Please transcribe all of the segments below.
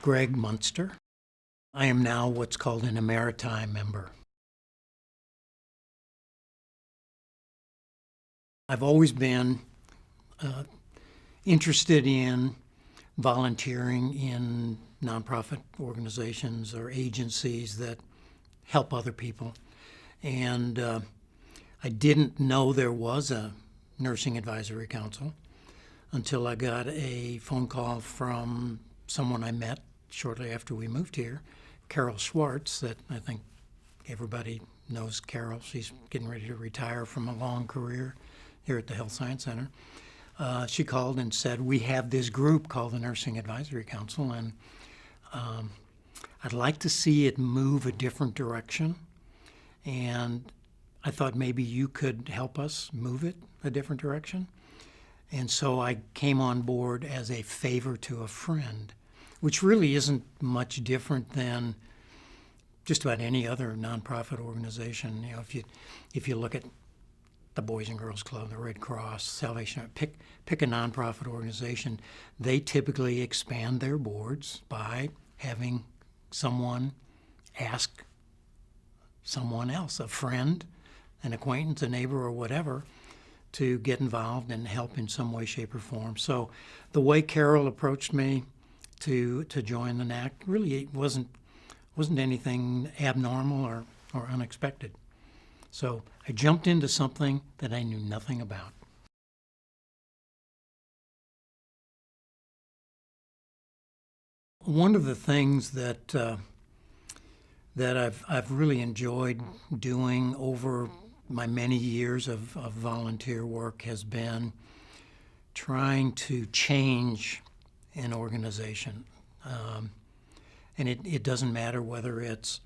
Gregg Muenster. I am now what's called an Emeriti member. I've always been interested in volunteering in nonprofit organizations or agencies that help other people. And I didn't know there was a nursing advisory council until I got a phone call from someone I met shortly after we moved here, Carol Schwartz, that I think everybody knows Carol. She's getting ready to retire from a long career here at the Health Science Center. She called and said, we have this group called the Nursing Advisory Council, and I'd like to see it move a different direction. And I thought maybe you could help us move it a different direction. And so I came on board as a favor to a friend, which really isn't much different than just about any other nonprofit organization. You know, if you look at the Boys and Girls Club, the Red Cross, Salvation Army, pick a nonprofit organization, they typically expand their boards by having someone ask someone else, a friend, an acquaintance, a neighbor, or whatever, to get involved and help in some way, shape, or form. So the way Carol approached me to join the NAC really wasn't anything abnormal or unexpected. So I jumped into something that I knew nothing about. One of the things that I've really enjoyed doing over my many years of volunteer work has been trying to change an organization. And it doesn't matter whether it's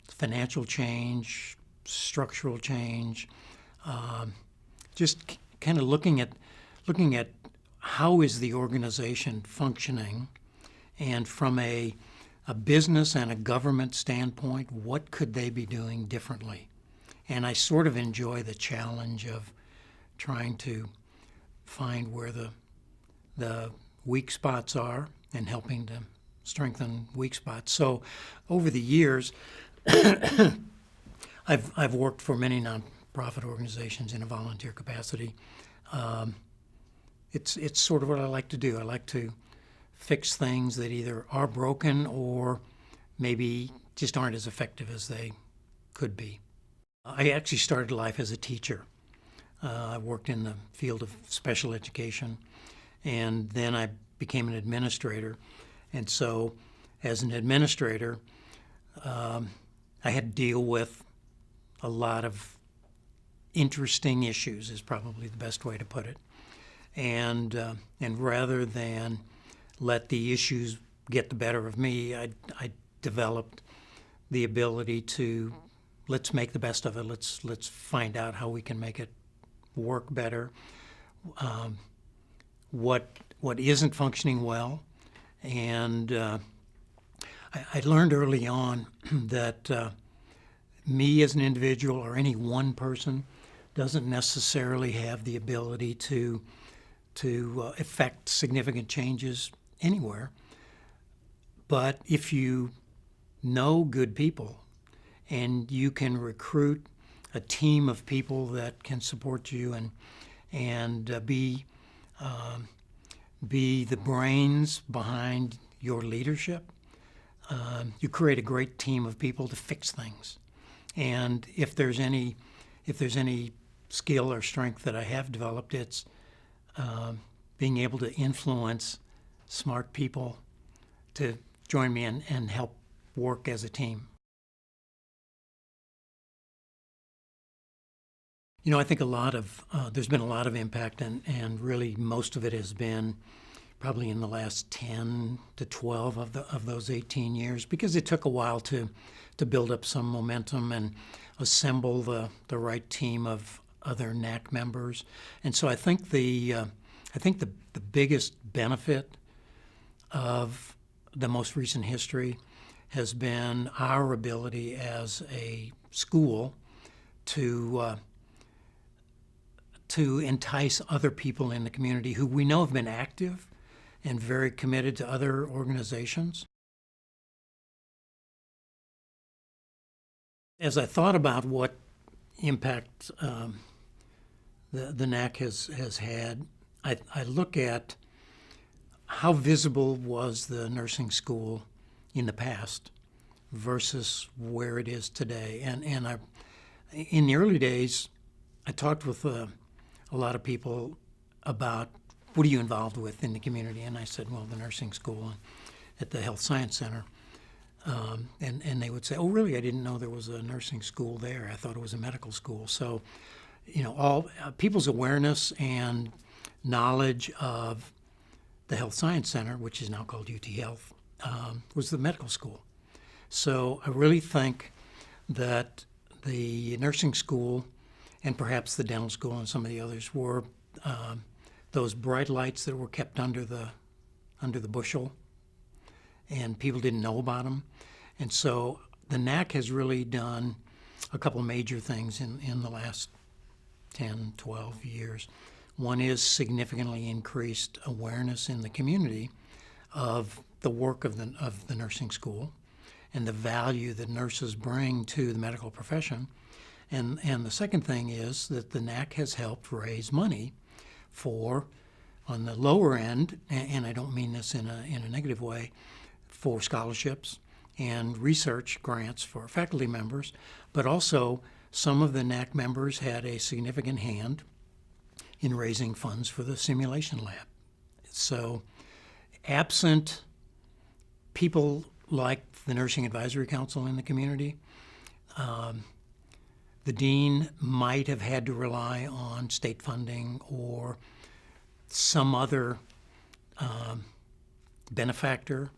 financial change, structural change, just kind of looking at how is the organization functioning, and from a business and a government standpoint, what could they be doing differently? And I sort of enjoy the challenge of trying to find where the weak spots are and helping to strengthen weak spots. So over the years, I've worked for many nonprofit organizations in a volunteer capacity. It's sort of what I like to do. I like to fix things that either are broken or maybe just aren't as effective as they could be. I actually started life as a teacher. I worked in the field of special education, and then I became an administrator. And so as an administrator, I had to deal with a lot of interesting issues, is probably the best way to put it. And rather than let the issues get the better of me, I developed the ability to, let's make the best of it. Let's find out how we can make it work better. What isn't functioning well, and I learned early on that me as an individual or any one person doesn't necessarily have the ability to effect significant changes anywhere. But if you know good people and you can recruit a team of people that can support you and be the brains behind your leadership, you create a great team of people to fix things. And if there's any skill or strength that I have developed, it's being able to influence smart people to join me and help work as a team. You know, I think there's been a lot of impact, and really most of it has been probably in the last 10 to 12 of those 18 years, because it took a while to build up some momentum and assemble the right team of other NAC members. And so I think the biggest benefit of the most recent history has been our ability as a school to entice other people in the community who we know have been active and very committed to other organizations. As I thought about what impact the NAC has had, I look at how visible was the nursing school in the past versus where it is today. And in the early days, I talked with a lot of people about what are you involved with in the community, and I said, well, the nursing school at the Health Science Center. And they would say, oh, really? I didn't know there was a nursing school there. I thought it was a medical school. So, all people's awareness and knowledge of the Health Science Center, which is now called UT Health, was the medical school. So I really think that the nursing school and perhaps the dental school and some of the others were those bright lights that were kept under the bushel, and people didn't know about them. And so the NAC has really done a couple major things in the last 10, 12 years. One is significantly increased awareness in the community of the work of the nursing school and the value that nurses bring to the medical profession. And the second thing is that the NAC has helped raise money for, on the lower end, and I don't mean this in a negative way, for scholarships and research grants for faculty members, but also some of the NAC members had a significant hand in raising funds for the simulation lab. So absent people like the Nursing Advisory Council in the community, the dean might have had to rely on state funding or some other benefactor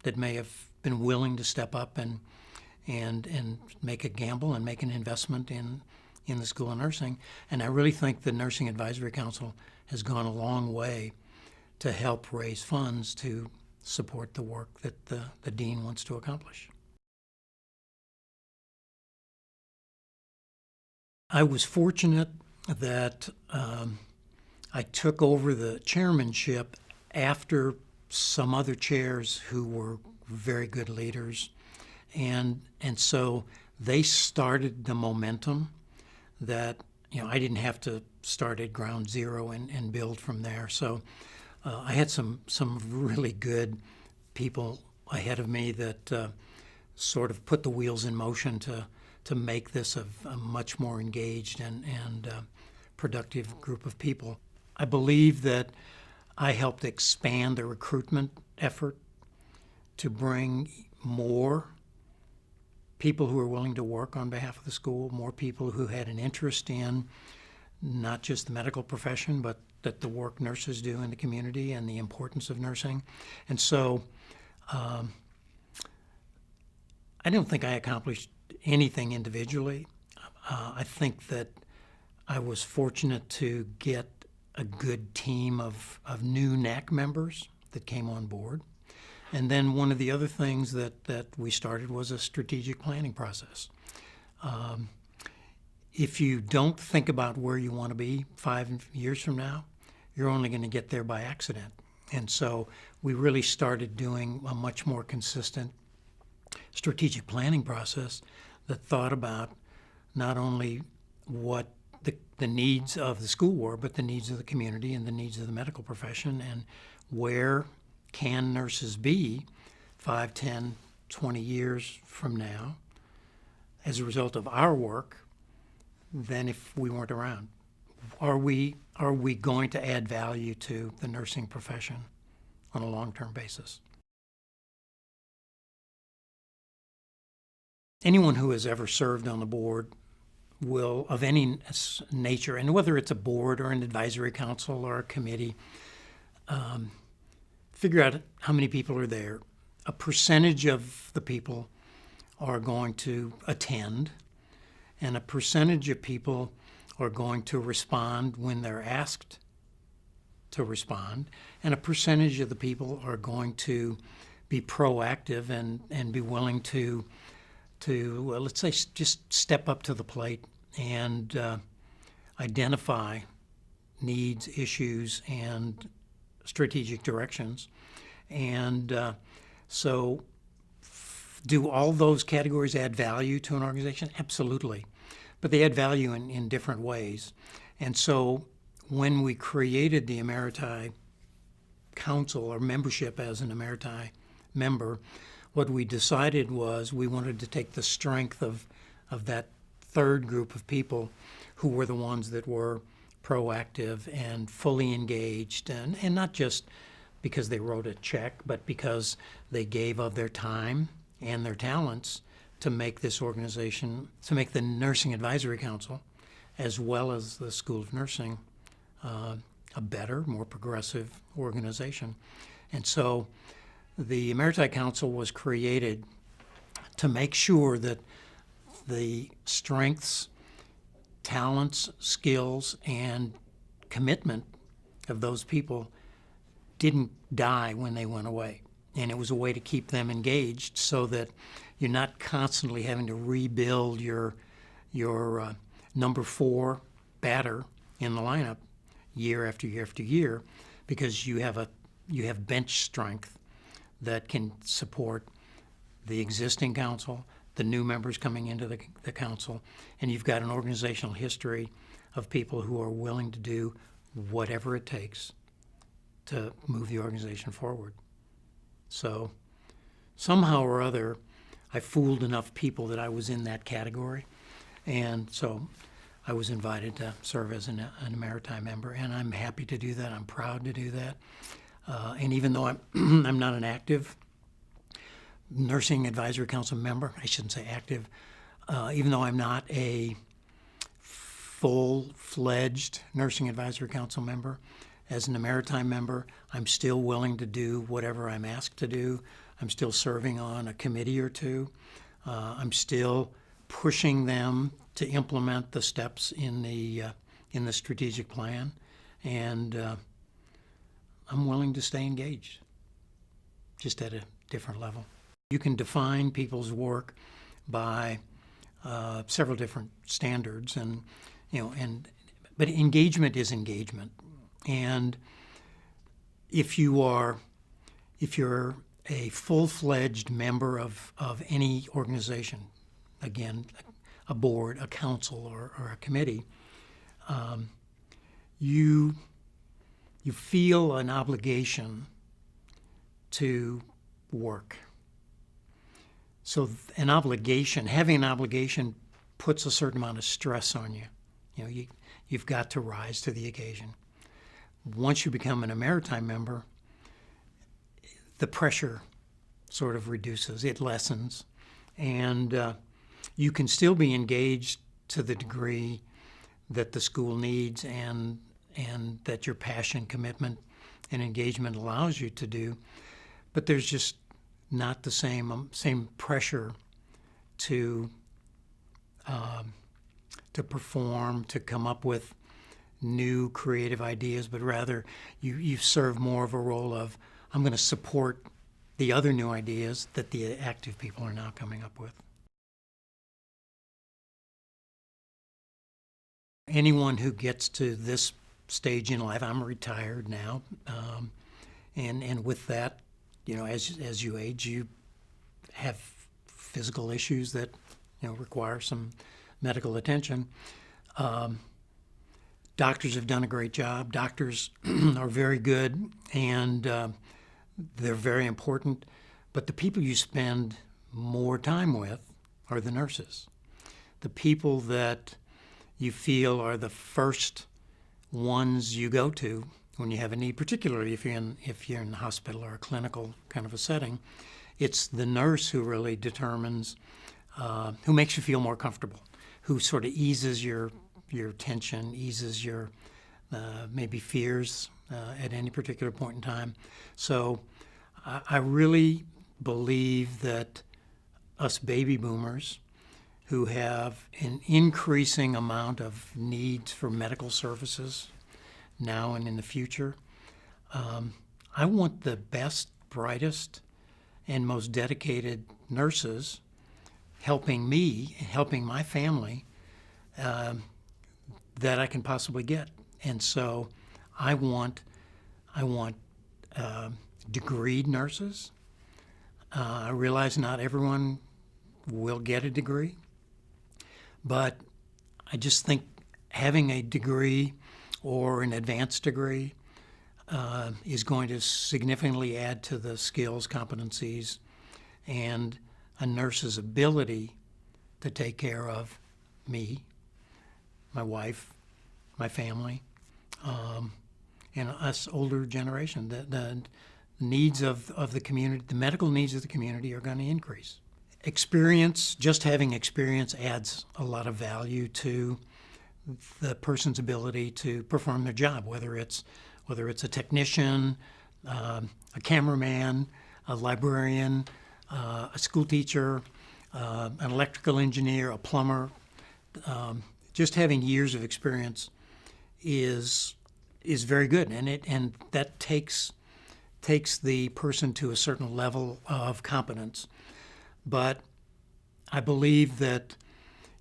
that may have been willing to step up and make a gamble and make an investment in the School of Nursing. And I really think the Nursing Advisory Council has gone a long way to help raise funds to support the work that the dean wants to accomplish. I was fortunate that I took over the chairmanship after some other chairs who were very good leaders, and so they started the momentum that I didn't have to start at ground zero and build from there. So I had some really good people ahead of me that sort of put the wheels in motion to make this a much more engaged and productive group of people. I believe that I helped expand the recruitment effort to bring more people who are willing to work on behalf of the school, more people who had an interest in not just the medical profession, but that the work nurses do in the community and the importance of nursing. And so I don't think I accomplished anything individually. I think that I was fortunate to get a good team of new NAC members that came on board. And then one of the other things that we started was a strategic planning process. If you don't think about where you want to be 5 years from now, you're only going to get there by accident. And so we really started doing a much more consistent strategic planning process that thought about not only what the needs of the school were, but the needs of the community and the needs of the medical profession, and where can nurses be 5, 10, 20 years from now as a result of our work than if we weren't around? Are we going to add value to the nursing profession on a long-term basis? Anyone who has ever served on the board will, of any nature, and whether it's a board or an advisory council or a committee, figure out how many people are there. A percentage of the people are going to attend, and a percentage of people are going to respond when they're asked to respond, and a percentage of the people are going to be proactive and be willing to let's say, just step up to the plate and identify needs, issues, and strategic directions. And so do all those categories add value to an organization? Absolutely. But they add value in different ways. And so when we created the Emeriti Council, or membership as an Emeriti member, what we decided was we wanted to take the strength of that third group of people who were the ones that were proactive and fully engaged, and not just because they wrote a check, but because they gave of their time and their talents to make this organization, to make the Nursing Advisory Council, as well as the School of Nursing, a better, more progressive organization. And so the Emeriti Council was created to make sure that the strengths, talents, skills, and commitment of those people didn't die when they went away. And it was a way to keep them engaged so that you're not constantly having to rebuild your number 4 batter in the lineup year after year after year, because you have bench strength that can support the existing council, the new members coming into the council, and you've got an organizational history of people who are willing to do whatever it takes to move the organization forward. So somehow or other, I fooled enough people that I was in that category, and so I was invited to serve as an Emeriti member, and I'm happy to do that. I'm proud to do that. And even though I'm not an active Nursing Advisory Council member, I shouldn't say active, even though I'm not a full-fledged Nursing Advisory Council member, as an Emeriti member, I'm still willing to do whatever I'm asked to do. I'm still serving on a committee or two. I'm still pushing them to implement the steps in the strategic plan, and I'm willing to stay engaged, just at a different level. You can define people's work by several different standards, but engagement is engagement. And if you're a full-fledged member of any organization, again, a board, a council, or a committee, you feel an obligation to work. So having an obligation puts a certain amount of stress on you. You've got to rise to the occasion. Once you become an Emeriti member, the pressure sort of reduces, it lessens, and you can still be engaged to the degree that the school needs and that your passion, commitment, and engagement allows you to do, but there's just not the same pressure to perform, to come up with new creative ideas, but rather you serve more of a role of, I'm going to support the other new ideas that the active people are now coming up with. Anyone who gets to this stage in life, I'm retired now, and with that, as you age, you have physical issues that require some medical attention. Doctors have done a great job. Doctors are very good, and they're very important. But the people you spend more time with are the nurses. The people that you feel are the first ones you go to when you have a need, particularly if you're in the hospital or a clinical kind of a setting. It's the nurse who really determines, who makes you feel more comfortable, who sort of eases your tension, eases your maybe fears at any particular point in time. So I really believe that us baby boomers who have an increasing amount of needs for medical services now and in the future, I want the best, brightest, and most dedicated nurses helping me, helping my family, that I can possibly get. And so I want degreed nurses. I realize not everyone will get a degree, but I just think having a degree or an advanced degree is going to significantly add to the skills, competencies, and a nurse's ability to take care of me, my wife, my family, and us older generation. The needs of the community, the medical needs of the community are going to increase. Experience, just having experience adds a lot of value to the person's ability to perform their job, whether it's a technician, a cameraman, a librarian, a school teacher, an electrical engineer, a plumber. Just having years of experience is very good, and that takes the person to a certain level of competence. But I believe that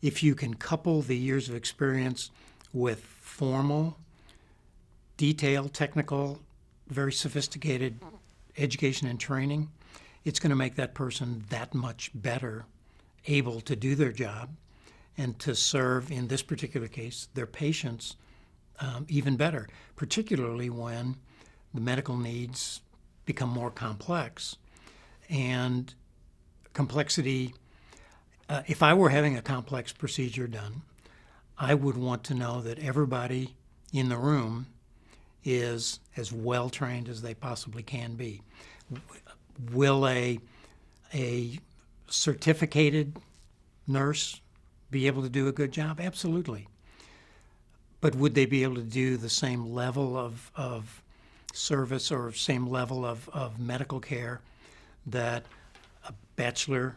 if you can couple the years of experience with formal, detailed, technical, very sophisticated education and training, it's going to make that person that much better able to do their job and to serve, in this particular case, their patients even better, particularly when the medical needs become more complex. And complexity, if I were having a complex procedure done, I would want to know that everybody in the room is as well trained as they possibly can be. Will a certificated nurse be able to do a good job? Absolutely. But would they be able to do the same level of service or same level of medical care that a bachelor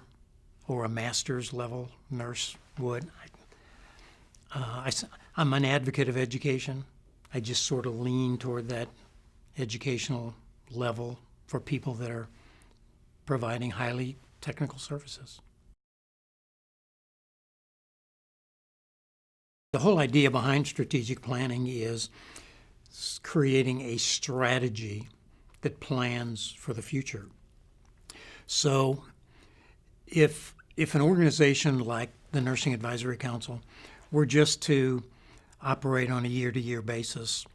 or a master's level nurse would? I'm an advocate of education. I just sort of lean toward that educational level for people that are providing highly technical services. The whole idea behind strategic planning is creating a strategy that plans for the future. So if an organization like the Nursing Advisory Council were just to operate on a year-to-year basis,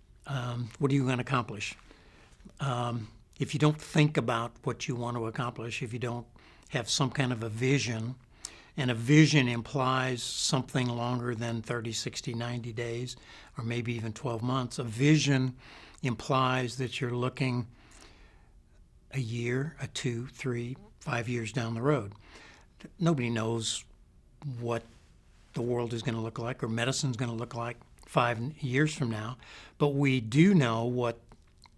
what are you going to accomplish? If you don't think about what you want to accomplish, if you don't have some kind of a vision, and a vision implies something longer than 30, 60, 90 days, or maybe even 12 months. A vision implies that you're looking a year, 2, 3, 5 years down the road. Nobody knows what the world is going to look like or medicine's going to look like 5 years from now, but we do know what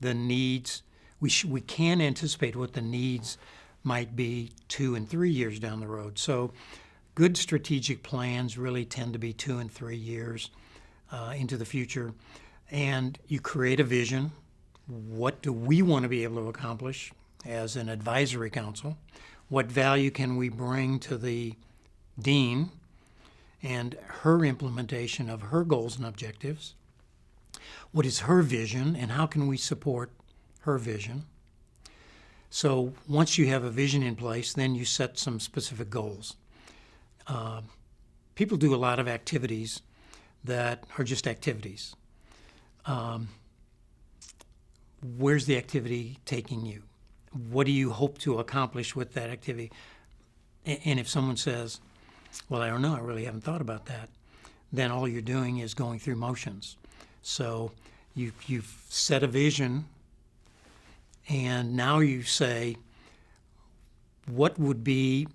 the needs, we can anticipate what the needs might be 2 and 3 years down the road. So good strategic plans really tend to be 2 and 3 years into the future. And you create a vision. What do we want to be able to accomplish as an advisory council? What value can we bring to the dean and her implementation of her goals and objectives? What is her vision, and how can we support her vision? So once you have a vision in place, then you set some specific goals. People do a lot of activities that are just activities. Where's the activity taking you? What do you hope to accomplish with that activity? And if someone says, well, I don't know, I really haven't thought about that, then all you're doing is going through motions. So you've set a vision, and now you say, what would be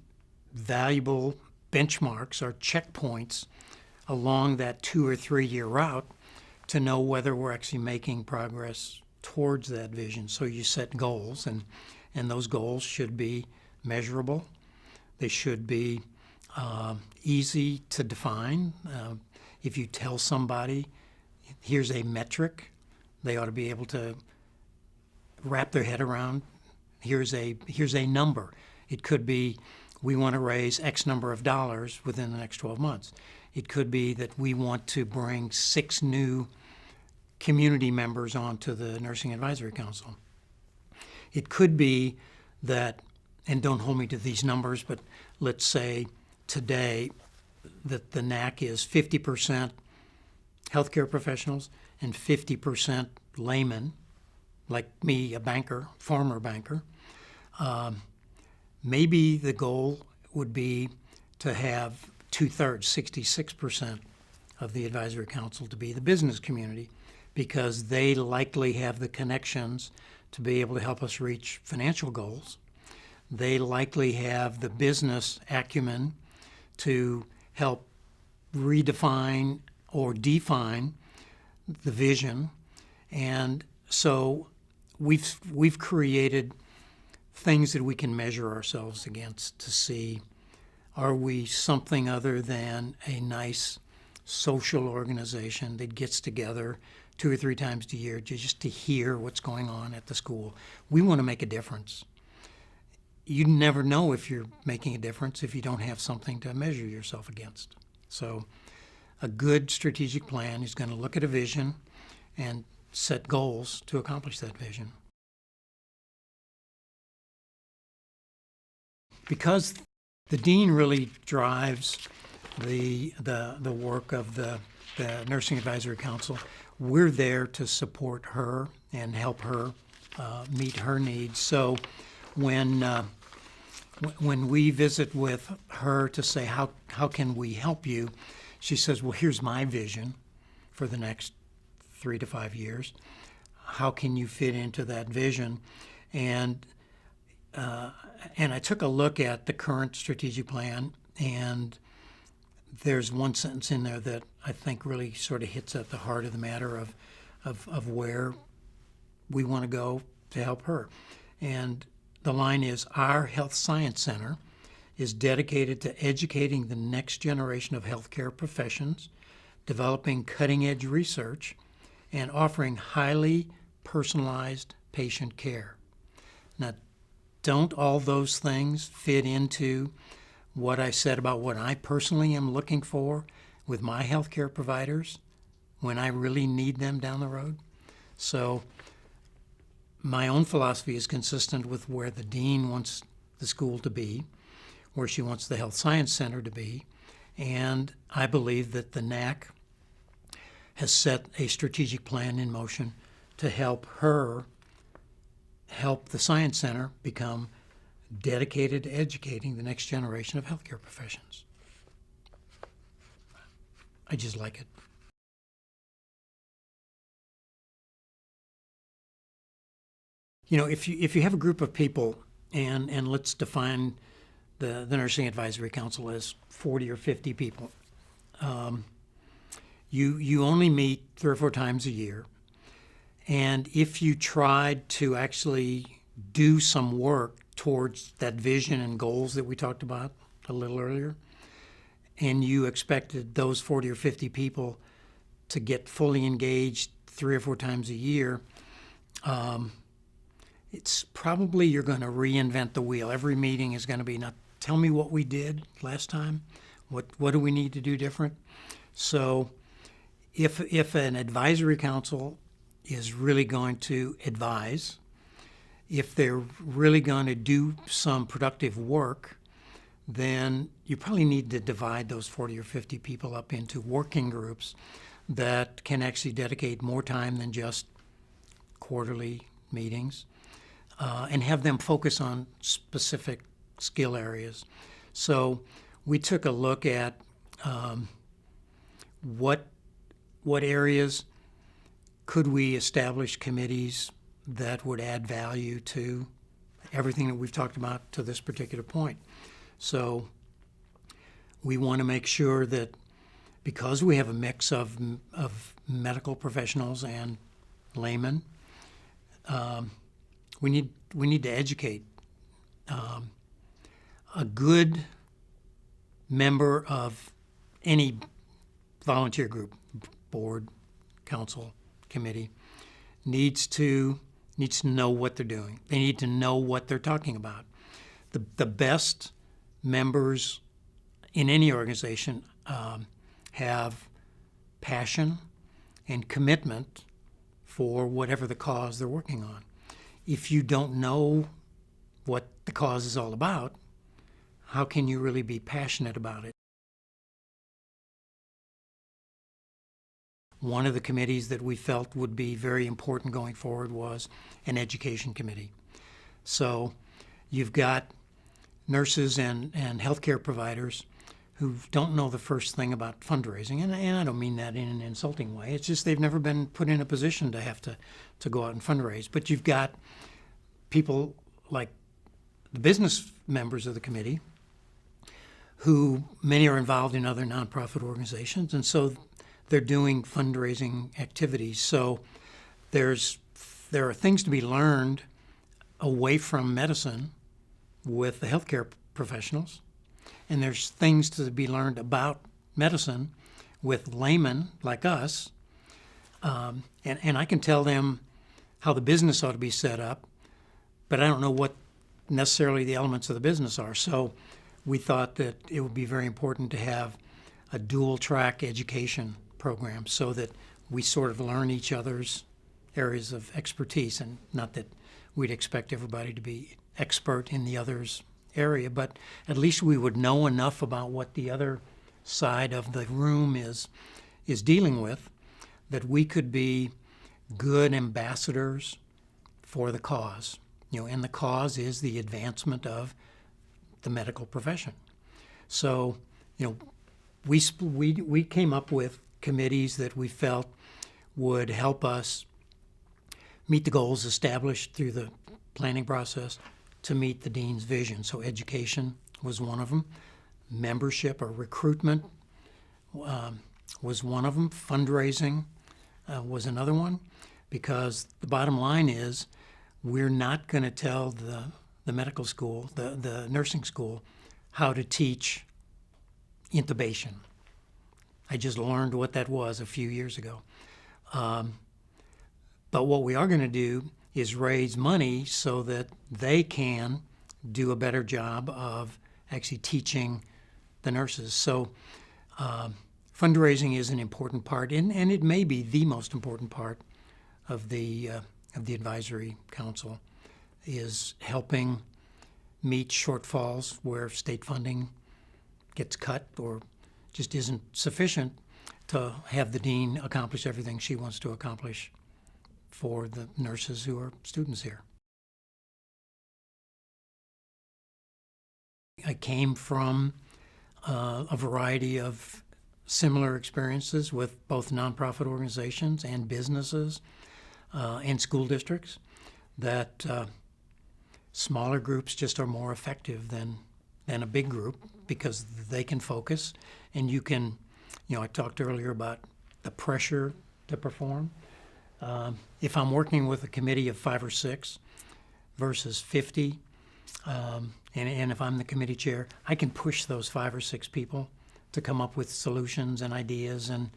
valuable benchmarks or checkpoints along that 2 or 3 year route to know whether we're actually making progress towards that vision. So you set goals, and those goals should be measurable. They should be easy to define. If you tell somebody, here's a metric, they ought to be able to wrap their head around, here's a number. It could be, we want to raise X number of dollars within the next 12 months. It could be that we want to bring 6 new community members onto the Nursing Advisory Council. It could be that, and don't hold me to these numbers, but let's say today that the NAC is 50% healthcare professionals and 50% laymen, like me, a banker, former banker. Maybe the goal would be to have 2/3, 66% of the advisory council to be the business community, because they likely have the connections to be able to help us reach financial goals. They likely have the business acumen to help redefine or define the vision. And so we've created things that we can measure ourselves against to see, are we something other than a nice social organization that gets together 2 or 3 times a year just to hear what's going on at the school? We want to make a difference. You never know if you're making a difference if you don't have something to measure yourself against. So a good strategic plan is going to look at a vision and set goals to accomplish that vision. Because the dean really drives the work of the Nursing Advisory Council, we're there to support her and help her meet her needs. So when we visit with her to say, how can we help you, she says, well, here's my vision for the next 3 to 5 years. How can you fit into that vision? And I took a look at the current strategic plan, and there's one sentence in there that I think really sort of hits at the heart of the matter of where we want to go to help her. And the line is, our Health Science Center is dedicated to educating the next generation of healthcare professions, developing cutting-edge research, and offering highly personalized patient care. Now, don't all those things fit into what I said about what I personally am looking for with my healthcare providers when I really need them down the road? So my own philosophy is consistent with where the dean wants the school to be, where she wants the Health Science Center to be, and I believe that the NAC has set a strategic plan in motion to help the Science Center become dedicated to educating the next generation of healthcare professions. I just like it. You know, if you have a group of people, and let's define the Nursing Advisory Council as 40 or 50 people, you only meet 3 or 4 times a year. And if you tried to actually do some work towards that vision and goals that we talked about a little earlier, and you expected those 40 or 50 people to get fully engaged 3 or 4 times a year, it's probably you're going to reinvent the wheel. Every meeting is going to be, now tell me what we did last time. What do we need to do different? So if an advisory council is really going to advise, if they're really going to do some productive work, then you probably need to divide those 40 or 50 people up into working groups that can actually dedicate more time than just quarterly meetings, and have them focus on specific skill areas. So we took a look at what areas could we establish committees that would add value to everything that we've talked about to this particular point. So we want to make sure that, because we have a mix of medical professionals and laymen, we need to educate. A good member of any volunteer group, board, council, committee, needs to know what they're doing. They need to know what they're talking about. The best members in any organization have passion and commitment for whatever the cause they're working on. if you don't know what the cause is all about, how can you really be passionate about it? One of the committees that we felt would be very important going forward was an education committee. So you've got nurses and healthcare providers who don't know the first thing about fundraising, and I don't mean that in an insulting way. It's just they've never been put in a position to have to go out and fundraise. But you've got people like the business members of the committee, who many are involved in other nonprofit organizations, and so they're doing fundraising activities. So there are things to be learned away from medicine with the healthcare professionals, and there's things to be learned about medicine with laymen like us, and I can tell them how the business ought to be set up, but I don't know what necessarily the elements of the business are. So we thought that it would be very important to have a dual-track education program so that we sort of learn each other's areas of expertise, and not that we'd expect everybody to be expert in the other's area, but at least we would know enough about what the other side of the room is dealing with, that we could be good ambassadors for the cause. And the cause is the advancement of the medical profession. So, we came up with committees that we felt would help us meet the goals established through the planning process to meet the dean's vision. So education was one of them. Membership or recruitment was one of them. Fundraising was another one, because the bottom line is we're not going to tell the medical school, the nursing school, how to teach intubation. I just learned what that was a few years ago. But what we are going to do is raise money so that they can do a better job of actually teaching the nurses. So fundraising is an important part, and it may be the most important part of the advisory council, is helping meet shortfalls where state funding gets cut or just isn't sufficient to have the dean accomplish everything she wants to accomplish for the nurses who are students here. I came from a variety of similar experiences with both nonprofit organizations and businesses and school districts, that smaller groups just are more effective than a big group, because they can focus, and you can, I talked earlier about the pressure to perform. If I'm working with a committee of 5 or 6 versus 50, and if I'm the committee chair, I can push those 5 or 6 people to come up with solutions and ideas and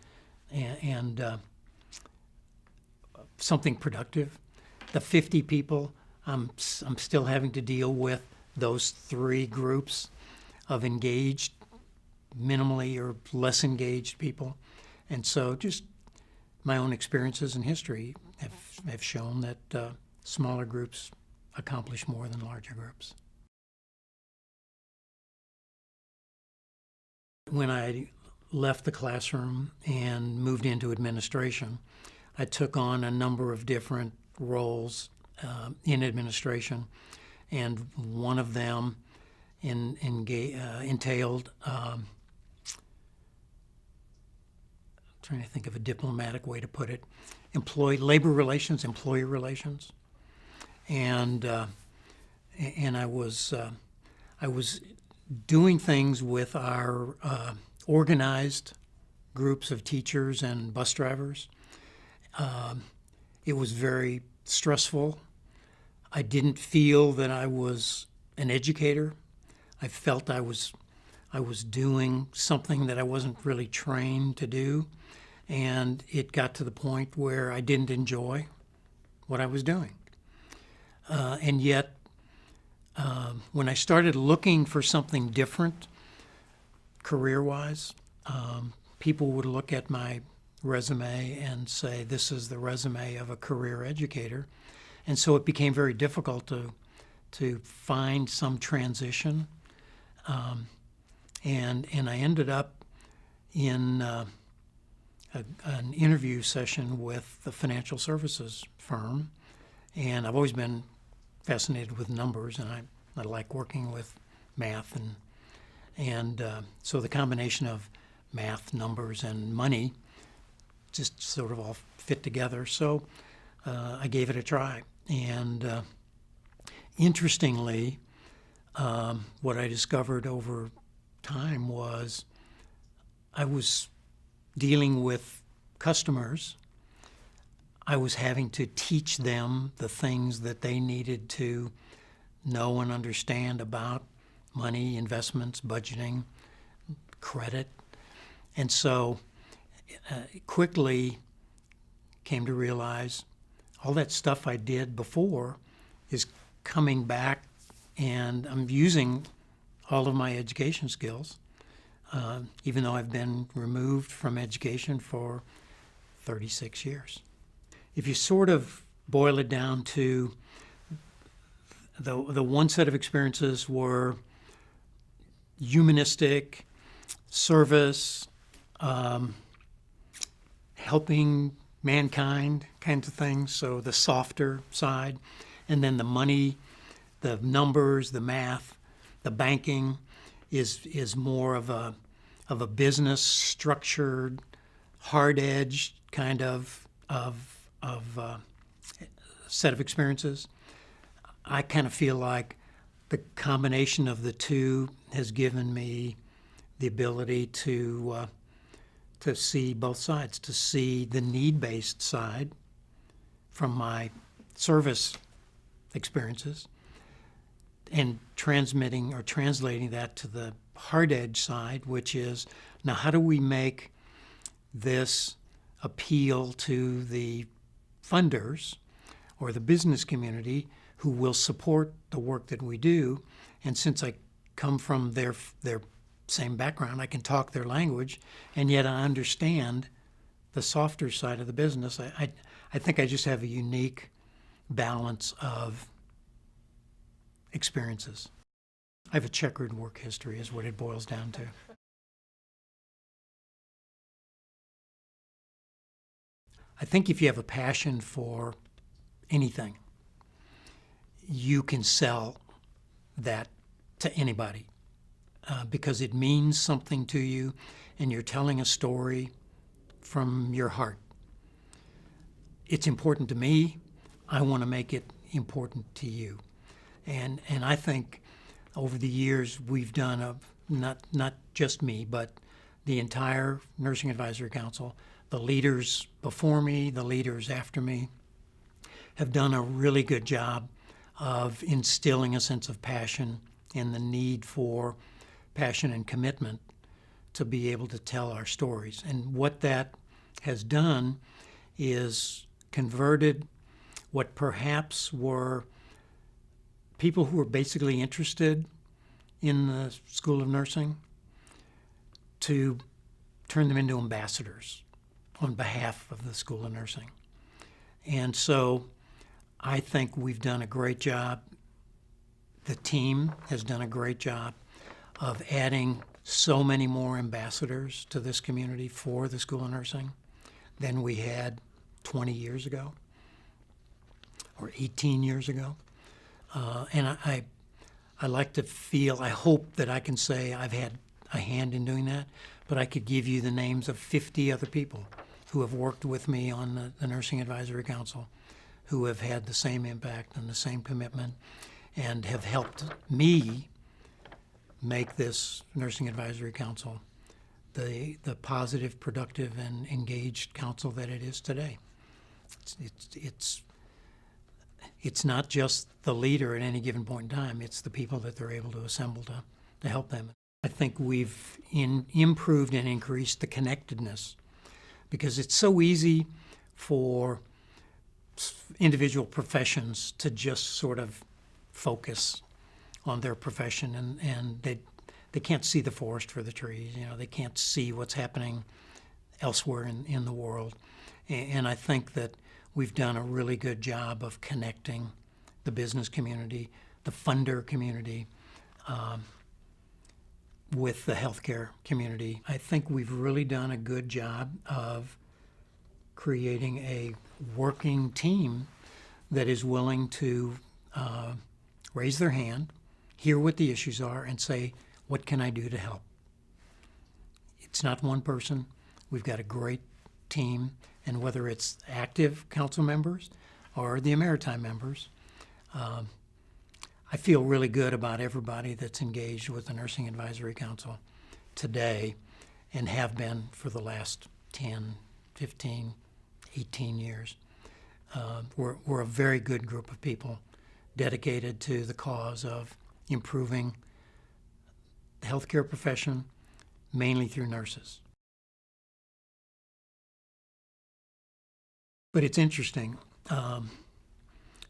something productive. The 50 people, I'm still having to deal with those 3 groups of engaged, minimally or less engaged people. And so just my own experiences and history have shown that smaller groups accomplish more than larger groups. When I left the classroom and moved into administration, I took on a number of different roles in administration, and one of them entailed trying to think of a diplomatic way to put it, labor relations, employee relations, and I was doing things with our organized groups of teachers and bus drivers. It was very stressful. I didn't feel that I was an educator. I felt I was doing something that I wasn't really trained to do, and it got to the point where I didn't enjoy what I was doing. And yet, when I started looking for something different career-wise, people would look at my resume and say, this is the resume of a career educator. And so it became very difficult to find some transition. And I ended up in an interview session with the financial services firm. And I've always been fascinated with numbers, and I like working with math. And so the combination of math, numbers, and money just sort of all fit together. So I gave it a try. And interestingly, what I discovered over time was I was dealing with customers. I was having to teach them the things that they needed to know and understand about money, investments, budgeting, credit. And so quickly came to realize all that stuff I did before is coming back, and I'm using all of my education skills, even though I've been removed from education for 36 years. If you sort of boil it down to the one set of experiences were humanistic, service, helping mankind kinds of things, so the softer side, and then the money, the numbers, the math, the banking is more of a business structured, hard-edged kind of set of experiences. I kind of feel like the combination of the two has given me the ability to see both sides, to see the need-based side from my service experiences and transmitting or translating that to the hard-edge side, which is, now how do we make this appeal to the funders or the business community who will support the work that we do? And since I come from their same background, I can talk their language, and yet I understand the softer side of the business. I think I just have a unique balance of experiences. I have a checkered work history is what it boils down to. I think if you have a passion for anything, you can sell that to anybody because it means something to you and you're telling a story from your heart. It's important to me. I want to make it important to you. And I think over the years we've done not just me, but the entire Nursing Advisory Council, the leaders before me, the leaders after me, have done a really good job of instilling a sense of passion and the need for passion and commitment to be able to tell our stories. And what that has done is converted what perhaps were people who were basically interested in the School of Nursing to turn them into ambassadors on behalf of the School of Nursing. And so I think we've done a great job. The team has done a great job of adding so many more ambassadors to this community for the School of Nursing than we had 20 years ago or 18 years ago. And I like to feel, I hope that I can say I've had a hand in doing that, but I could give you the names of 50 other people who have worked with me on the Nursing Advisory Council who have had the same impact and the same commitment and have helped me make this Nursing Advisory Council the positive, productive, and engaged council that it is today. It's not just the leader at any given point in time, it's the people that they're able to assemble to help them. I think we've improved and increased the connectedness because it's so easy for individual professions to just sort of focus on their profession and they can't see the forest for the trees. You know, they can't see what's happening elsewhere in the world. And I think that we've done a really good job of connecting the business community, the funder community, with the healthcare community. I think we've really done a good job of creating a working team that is willing to raise their hand, hear what the issues are, and say, what can I do to help? It's not one person. We've got a great team, and whether it's active council members or the Emeriti members, I feel really good about everybody that's engaged with the Nursing Advisory Council today and have been for the last 10, 15, 18 years. We're a very good group of people dedicated to the cause of improving the healthcare profession, mainly through nurses. But it's interesting.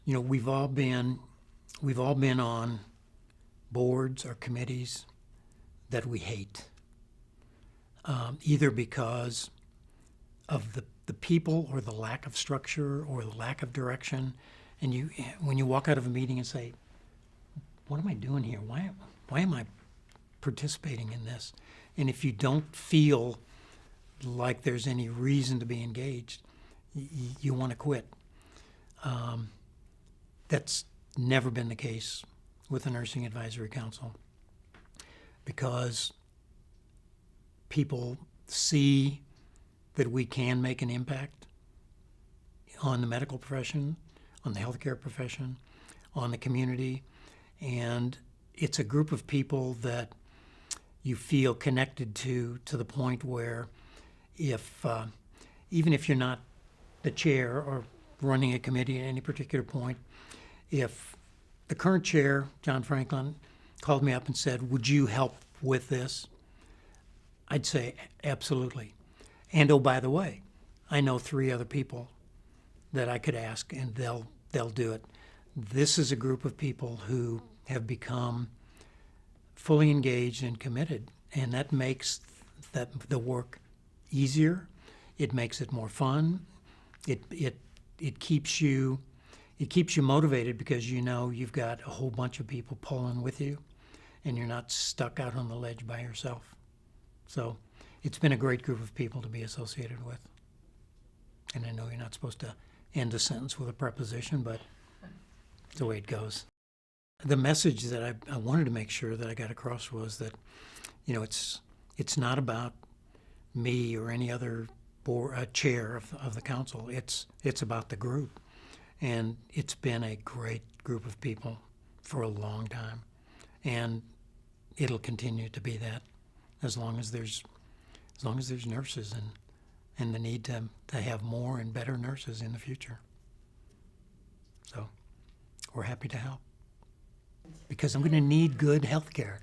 We've all been on boards or committees that we hate, either because of the people or the lack of structure or the lack of direction. And when you walk out of a meeting and say, what am I doing here? Why am I participating in this? And if you don't feel like there's any reason to be engaged, you want to quit. That's never been the case with the Nursing Advisory Council, because people see that we can make an impact on the medical profession, on the healthcare profession, on the community, and it's a group of people that you feel connected to the point where even if you're not the chair or running a committee at any particular point, if the current chair, John Franklin, called me up and said, would you help with this? I'd say absolutely. And oh, by the way, I know 3 other people that I could ask, and they'll do it. This is a group of people who have become fully engaged and committed, and that makes the work easier. It makes it more fun. It keeps you motivated, because you've got a whole bunch of people pulling with you, and you're not stuck out on the ledge by yourself. So it's been a great group of people to be associated with. And I know you're not supposed to end a sentence with a preposition, but it's the way it goes. The message that I wanted to make sure that I got across was that, it's not about me or any other chair of the council. It's about the group. And it's been a great group of people for a long time. And it'll continue to be that as long as there's nurses and the need to have more and better nurses in the future. So we're happy to help, because I'm going to need good health care.